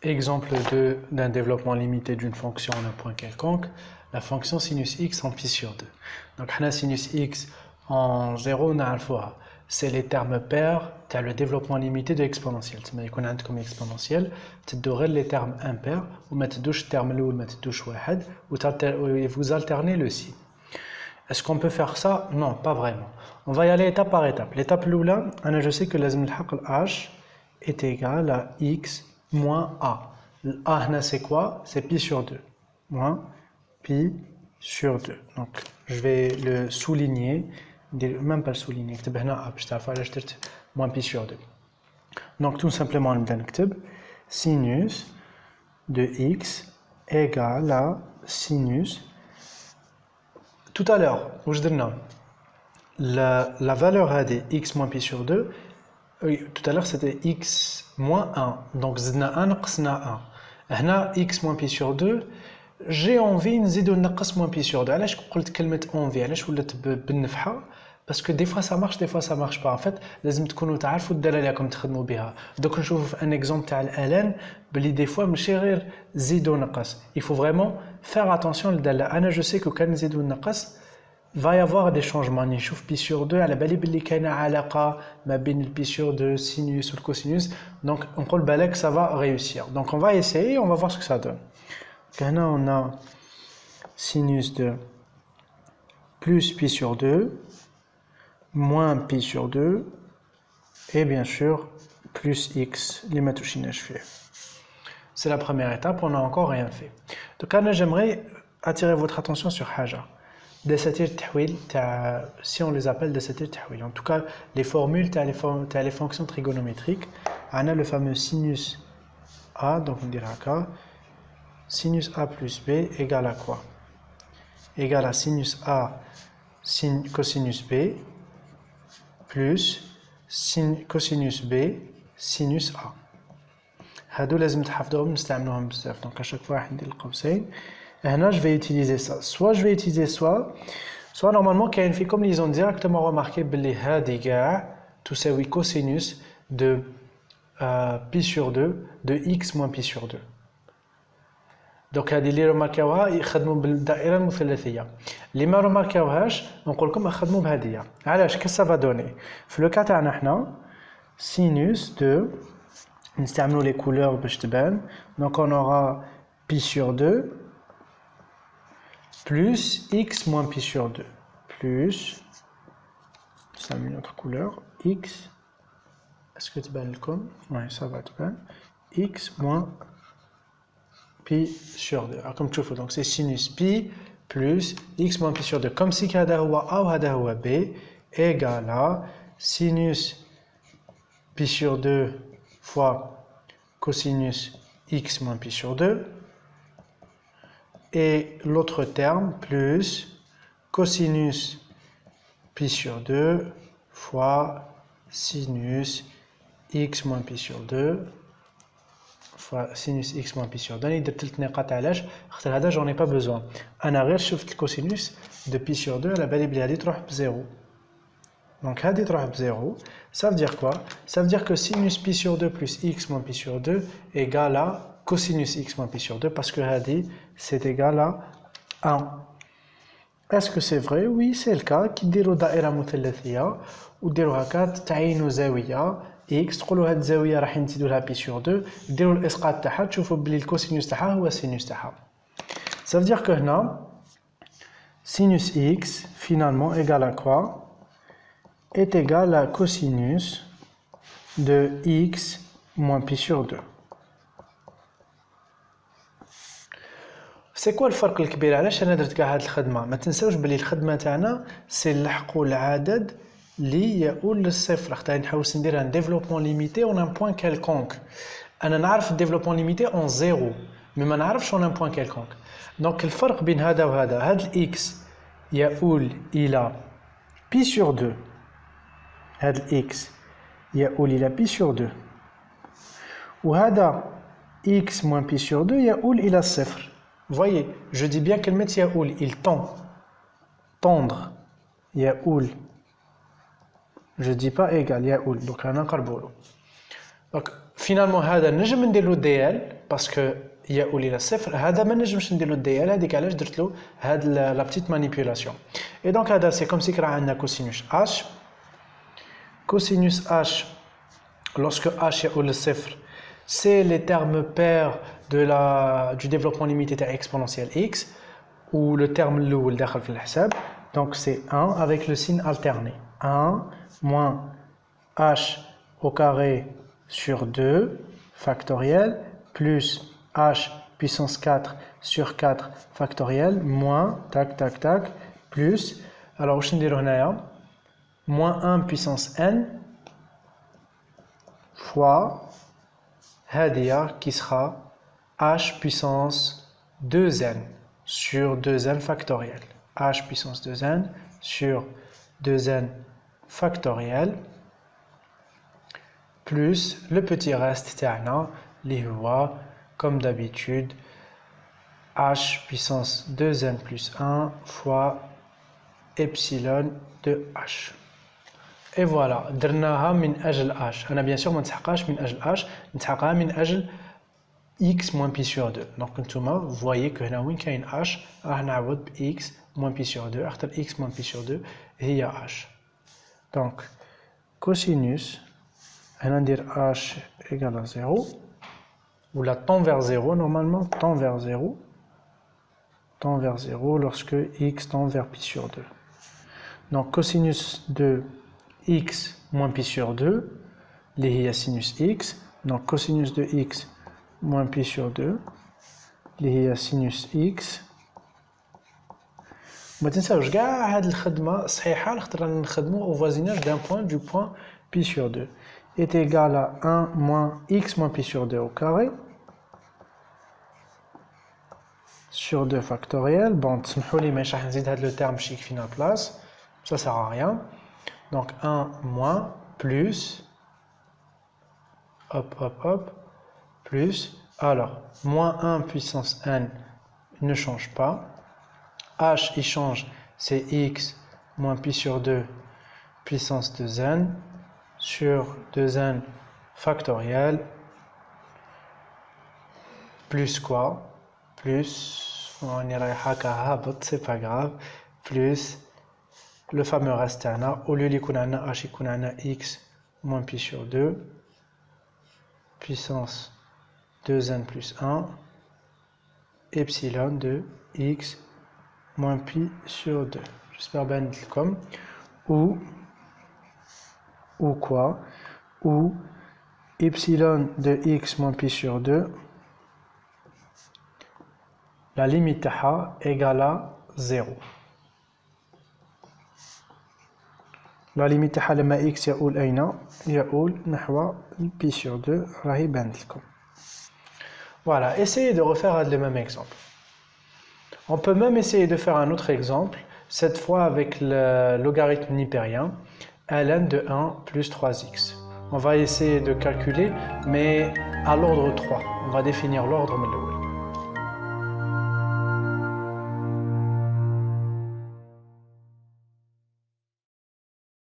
Exemple d'un développement limité d'une fonction en un point quelconque, la fonction sinus x en pi sur 2. Donc, sinus x en 0, c'est les termes pairs, tu as le développement limité de l'exponentiel. Tu as comme exponentiel, tu as les termes impairs, ou tu as le terme ou vous alternez le signe. Est-ce qu'on peut faire ça? Non, pas vraiment. On va y aller étape par étape. L'étape là, je sais que h est égal à x moins a. A, c'est quoi? C'est pi sur 2. Moins pi sur 2. Donc, je vais le souligner. Même pas le souligner. Moins pi sur 2. Donc, tout simplement, on va sinus de x égale à sinus. Tout à l'heure, la valeur a des x moins pi sur 2. Tout à l'heure, c'était x moins 1. Donc, zna 1, qsna 1. Là, x moins pi sur 2. J'ai envie de nzidou naqas moins pi sur 2. علاش قلت كلمة envie علاش ولات بالنفحة parce que des fois ça marche pas en fait لازم تكونوا تعرفوا الدالة اللي راكم تخدموا بها. دوك نشوفوا في ان اكزومبل تاع الالان بلي des fois ماشي غير زيدوا نقص. Il faut vraiment faire attention للدالة. انا je sais que كان نزيدوا نقص va y avoir des changements. نشوف pi sur 2 على بالي بلي كاينه علاقة ما بين pi sur 2 sinus ou cosinus. Donc on peut بالك ça va réussir. Donc on va essayer, on va voir ce que ça donne. Là, on a sinus de plus pi sur 2, moins pi sur 2, et bien sûr, plus x, les matouchinage. C'est la première étape, on n'a encore rien fait. Donc là, j'aimerais attirer votre attention sur Haja. Si on les appelle desatir tahwil. En tout cas, les formules, les fonctions trigonométriques. On a le fameux sinus A, donc on dira que sinus A plus B égale à quoi? Égale à sinus A cosinus B plus cosinus B sinus A. هادو لازم تحفظوهم نستعملوهم بزاف. Donc à chaque fois عندي القوسين. هنا je vais utiliser ça. Soit je vais utiliser soit normalement كاين فيكم اللي ont directement remarqué بلي هادي كاع تساوي cosinus de pi sur 2 de x moins pi sur 2. Donc هذه اللي رماركاوها يخدموا بالدائره المثلثيه. اللي ما رماركاوهاش نقول لكم خدموا بهذه. علاش كيف سافا دوني في لو كا تاعنا حنا sinus de نستعملوا les couleurs باش تبان. Donc on aura pi sur 2 plus x moins pi sur 2 plus ça met notre couleur x. Est-ce que تبان لكم؟ Oui, ça va تبان x moins pi sur 2. Alors, comme tu vois, donc c'est sinus pi plus x moins pi sur 2. Comme si هذا هو A وهذا هو B égale à sinus pi sur 2 fois cosinus x moins pi sur 2. Et l'autre terme plus cosinus pi sur 2 fois sinus x moins pi sur 2 fois sinus x moins pi sur 2. درت 3 نقاط علاش خاطر هذا j'en ai pas besoin. انا غير شفت الكوسينوس de pi sur 2 على بالي بلي هذه تروح بزيرو. Donc هذه تروح بزيرو. Ça veut dire quoi? Ça veut dire que sinus pi sur 2 plus x moins pi sur 2 égale à cosinus x moins pi sur 2 parce que هذه c'est égal à 1. Est-ce que c'est vrai? Oui, c'est le cas. كي ديروا دائره مثلثيه وديروا هكا تعينوا زاويه x تقولوا هاد الزاويه راح نزيدوا لها بي سور 2 ديروا الاسقاط تاعها تشوفوا بلي الكوسينوس تاعها هو السينوس تاعها. Ça veut dire que هنا sinus x finalement égal à quoi? Est égal à cosinus de x moins pi sur 2. C'est quoi الفرق الكبير؟ علاش انا درت كاع هاد الخدمه؟ ما تنساوش بلي الخدمه تاعنا سي نلحقوا العدد اللي يؤول للصفر. خاطر نحوس ندير ان ديفلوبمون ليميتي اون ان بوين كالكونك. انا نعرف الديفلوبمون ليميتي اون زيرو مي ما نعرفش اون ان بوين كالكونك. دونك الفرق بين هذا وهذا هاد الاكس يؤول الى بي سور 2. هاد الاكس يؤول الى بي سور 2 وهذا اكس موان بي سور 2 يؤول الى الصفر. Voyez, je dis bien كلمة يؤول, il tend, tendre, يؤول. Je dis pas égal, يؤول. Donc أنا نقربوا له. Donc finalement هذا نجم ندير له DL باسكو يقول لي صفر هذا ما نجمش ندير له الديال هذيك علاش درت له هاد لا بتيت مانيبيولاسيون اي دونك هذا سي كوم سي راه عندنا كوسينوس اش كوسينوس اش lorsque h يقول للصفر c'est les termes pairs du développement limité à exponentielle x ou le terme الاول داخل في الحساب donc c'est 1 avec le signe alterné 1 moins h au carré sur 2 factoriel plus h puissance 4 sur 4 factoriel moins tac tac tac plus alors واش نديرو هنايا moins 1 puissance n fois هذه qui sera h puissance 2n sur 2n factoriel h puissance 2n sur 2n factoriel plus le petit reste تاعنا اللي هو comme d'habitude h puissance 2n plus 1 fois epsilon de h. Et voilà, درناها من أجل h. أنا bien sûr ما نسحقهاش من أجل h, نسحقها من أجل x moins pi sur 2. Donc نتوما vous voyez que هنا وين كاين h راح نعوض ب x moins pi sur 2 أخطر x moins pi sur 2 هي h. Donc cosinus هنا ندير h égale à 0 ou la tend vers 0 normalement tend vers 0 lorsque x tend vers pi sur 2. Donc cosinus de x moins pi sur 2 اللي هي sinus x donc cosinus de x moins pi sur 2 اللي هي sinus x ما تنساوش كاع هاد الخدمه صحيحه خاطر رانا نخدمو au voisinage d'un point du point pi sur 2 est égal à 1 moins x moins pi sur 2 au carré sur 2 factoriel bon تسمحوا لي ماشي راح نزيد هاد لو تيرم باش يكفينا بلاص ça sert à rien. Donc 1 moins plus, hop, plus, alors, moins 1 puissance n ne change pas. H, il change, c'est x moins pi sur 2 puissance 2n sur 2n factoriel. Plus quoi? Plus, on ira à c'est pas grave, plus le fameux reste au lieu de h il y a x moins pi sur 2 puissance 2n plus 1 epsilon de x moins pi sur 2. J'espère bien comme ou quoi ou epsilon de x moins pi sur 2 la limite égale à 0. La limite لما x يؤول أين؟ يؤول نحو pi sur 2 راهي بانت لكم. Voilà, essayez de refaire le même exemple. On peut même essayer de faire un autre exemple, cette fois avec le logarithme nipérien, ln de 1 plus 3x. On va essayer de calculer, mais à l'ordre 3. On va définir l'ordre من الأول.